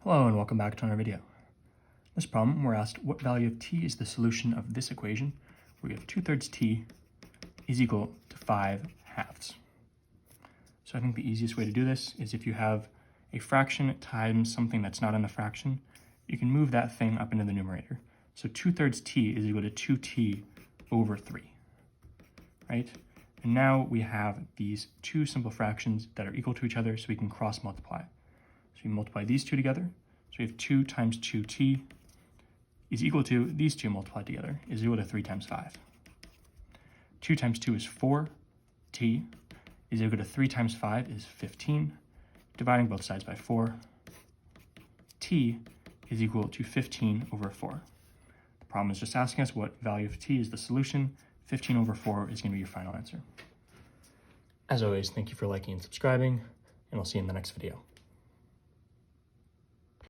Hello and welcome back to another video. In this problem, we're asked what value of t is the solution of this equation, where we have 2/3 t is equal to 5/2. So I think the easiest way to do this is if you have a fraction times something that's not in the fraction, you can move that thing up into the numerator. So 2/3 t is equal to 2t over 3, right? And now we have these two simple fractions that are equal to each other, so we can cross multiply. So we multiply these two together. So we have 2 times 2t is equal to, these two multiplied together, is equal to 3 times 5. 2 times 2 is 4. T is equal to 3 times 5 is 15. Dividing both sides by 4. T is equal to 15 over 4. The problem is just asking us what value of t is the solution. 15 over 4 is going to be your final answer. As always, thank you for liking and subscribing, and I'll see you in the next video.